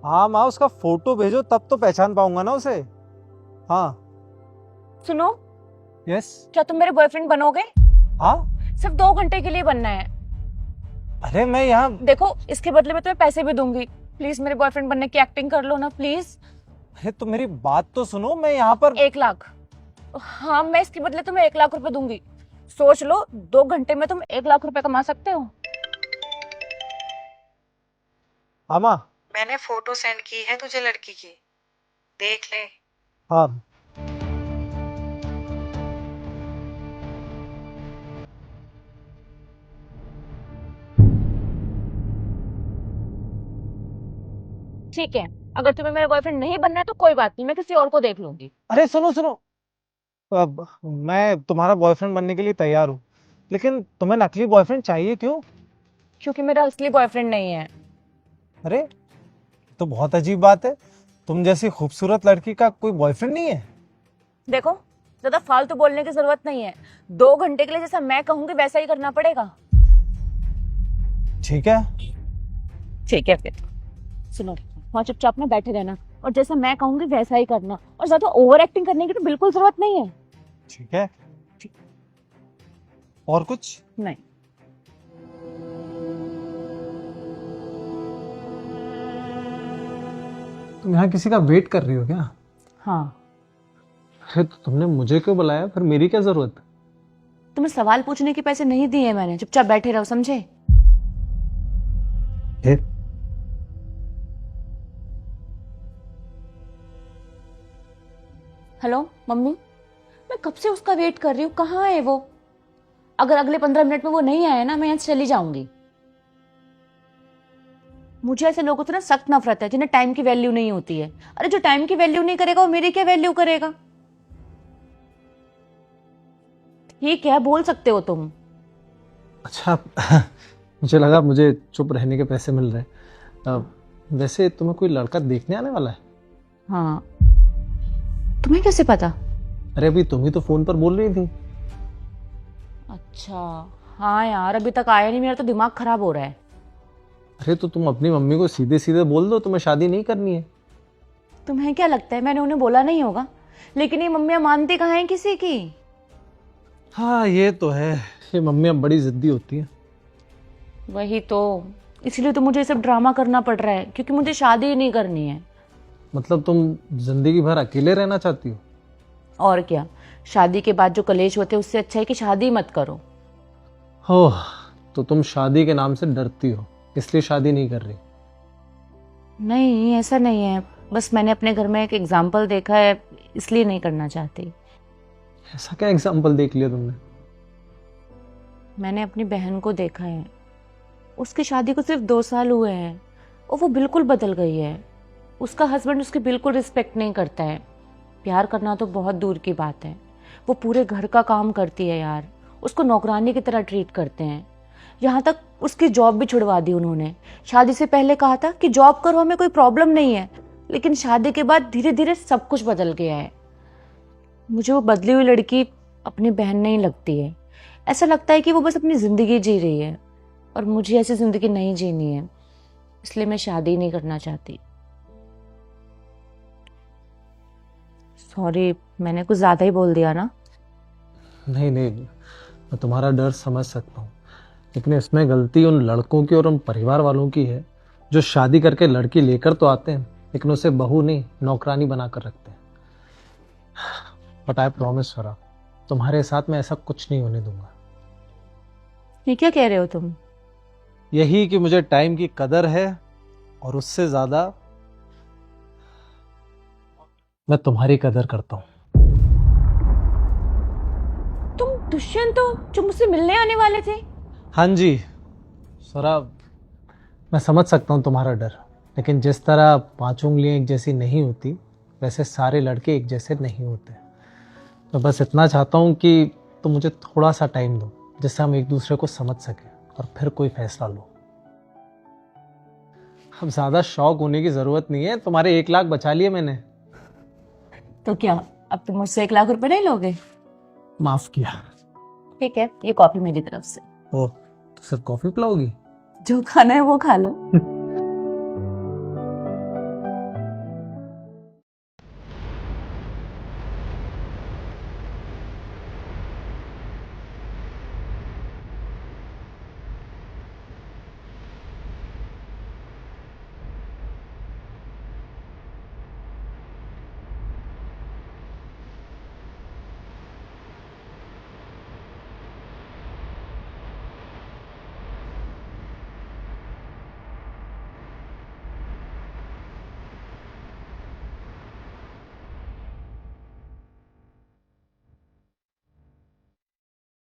हाँ माँ, उसका फोटो भेजो तब तो पहचान पाऊंगा ना उसे। हाँ। सुनो, यस। क्या तुम मेरे बॉयफ्रेंड बनोगे? हाँ। सिर्फ 2 घंटे के लिए बनना है। अरे मैं यहाँ। देखो, इसके बदले में तुम्हें पैसे भी दूंगी। प्लीज मेरे बॉयफ्रेंड बनने की एक्टिंग कर लो ना, प्लीज। अरे तो मेरी बात तो सुनो, मैं यहाँ पर। 1 लाख। हाँ, मैं इसके बदले तुम्हें 1 लाख रुपए दूंगी। सोच लो, 2 घंटे में तुम 1 लाख रुपए कमा सकते हो। हाँ माँ। मैंने फोटो सेंड की है तुझे लड़की की, देख ले। हाँ। ठीक है, अगर तुम्हें मेरा बॉयफ्रेंड नहीं बनना है तो कोई बात नहीं, मैं किसी और को देख लूंगी। अरे सुनो सुनो। अब मैं तुम्हारा बॉयफ्रेंड बनने के लिए तैयार हूँ, लेकिन तुम्हें नकली बॉयफ्रेंड चाहिए क्यों? क्योंकि मेरा असली बॉयफ्रेंड नहीं है। अरे तो बहुत अजीब बात है। तुम जैसी खूबसूरत लड़की का कोई बॉयफ्रेंड नहीं है? देखो, ज्यादा फालतू बोलने की जरूरत नहीं है। 2 घंटे के लिए जैसा मैं कहूंगी वैसा ही करना पड़ेगा। ठीक है। ठीक है फिर। सुनो, वहाँ चुपचाप में बैठे रहना और जैसा मैं कहूंगी वैसा ही करना, और ज्यादा ओवर एक्टिंग करने की तो बिल्कुल जरूरत नहीं है। ठीक है। और कुछ? नहीं। तुम यहाँ किसी का वेट कर रही हो क्या? हाँ। अरे तो तुमने मुझे क्यों बुलाया, फिर मेरी क्या जरूरत? तुम्हें सवाल पूछने के पैसे नहीं दिए मैंने, चुपचाप बैठे रहो, समझे? है? हेलो मम्मी, मैं कब से उसका वेट कर रही हूँ, कहाँ है वो? अगर अगले 15 मिनट में वो नहीं आया ना, मैं यहाँ से चली जाऊंगी। मुझे ऐसे लोगों से ना सख्त नफरत है जिन्हें टाइम की वैल्यू नहीं होती है। अरे जो टाइम की वैल्यू नहीं करेगा वो मेरी क्या वैल्यू करेगा? ठीक है, बोल सकते हो तुम। अच्छा मुझे लगा मुझे चुप रहने के पैसे मिल रहे हैं। वैसे तुम्हें कोई लड़का देखने आने वाला है? हाँ। तुम्हें कैसे पता? अरे अभी तुम ही तो फोन पर बोल रही थी। अच्छा। हाँ यार, अभी तक आया नहीं, मेरा तो दिमाग खराब हो रहा है। अरे तो तुम अपनी मम्मी को सीधे सीधे बोल दो तुम्हें शादी नहीं करनी है। तुम्हें क्या लगता है मैंने उन्हें बोला नहीं होगा? लेकिन ये मम्मियाँ मानती कहाँ हैं किसी की? हाँ ये तो है, ये मम्मी अब बड़ी जिद्दी होती है। वही तो, इसलिए तो मुझे ये सब ड्रामा करना पड़ रहा है, क्योंकि मुझे शादी ही नहीं करनी है। मतलब तुम जिंदगी भर अकेले रहना चाहती हो? और क्या, शादी के बाद जो कलेश होते हैं उससे अच्छा है कि शादी मत करो। हो, तो तुम शादी के नाम से डरती हो इसलिए शादी नहीं कर रही? नहीं, ऐसा नहीं है, बस मैंने अपने घर में एक एग्जाम्पल देखा है, इसलिए नहीं करना चाहती। ऐसा क्या एग्जाम्पल देख लिया तुमने? मैंने अपनी बहन को देखा है, उसकी शादी को सिर्फ 2 साल हुए हैं और वो बिल्कुल बदल गई है। उसका हस्बैंड उसकी बिल्कुल रिस्पेक्ट नहीं करता है। प्यार करना तो बहुत दूर की बात है, वो पूरे घर का काम करती है यार, उसको नौकरानी की तरह ट्रीट करते हैं। यहाँ तक उसकी जॉब भी छुड़वा दी उन्होंने। शादी से पहले कहा था कि जॉब करो, हमें कोई प्रॉब्लम नहीं है, लेकिन शादी के बाद धीरे धीरे सब कुछ बदल गया है। मुझे वो बदली हुई लड़की अपनी बहन नहीं लगती है। ऐसा लगता है कि वो बस अपनी जिंदगी जी रही है, और मुझे ऐसी जिंदगी नहीं जीनी है, इसलिए मैं शादी नहीं करना चाहती। सॉरी, मैंने कुछ ज्यादा ही बोल दिया ना? नहीं नहीं, मैं तुम्हारा डर समझ सकता हूँ, लेकिन इसमें गलती उन लड़कों की और उन परिवार वालों की है जो शादी करके लड़की लेकर तो आते हैं लेकिन उसे बहू नहीं नौकरानी बना कर रखते हैं। बट आई प्रॉमिस स्वरा, तुम्हारे साथ में ऐसा कुछ नहीं होने दूंगा। ये क्या कह रहे हो तुम? यही कि मुझे टाइम की कदर है, और उससे ज्यादा मैं तुम्हारी कदर करता हूँ। तुम दुष्यंत हो जो मुझसे मिलने आने वाले थे? हाँ जी स्वरा, मैं समझ सकता हूँ तुम्हारा डर, लेकिन जिस तरह 5 उंगलियां एक जैसी नहीं होती वैसे सारे लड़के एक जैसे नहीं होते। मैं बस इतना चाहता हूँ कि तुम मुझे थोड़ा सा टाइम दो जिससे हम एक दूसरे को समझ सकें और फिर कोई फैसला लो। अब ज्यादा शौक होने की जरूरत नहीं है, तुम्हारे 1 लाख बचा लिए मैंने। तो क्या अब तुम मुझसे 1 लाख रुपए नहीं लोगे? माफ किया। ठीक है, ये कॉफी मेरी तरफ से। ओ, तो सिर्फ कॉफी पिलाओगी? जो खाना है वो खा लो।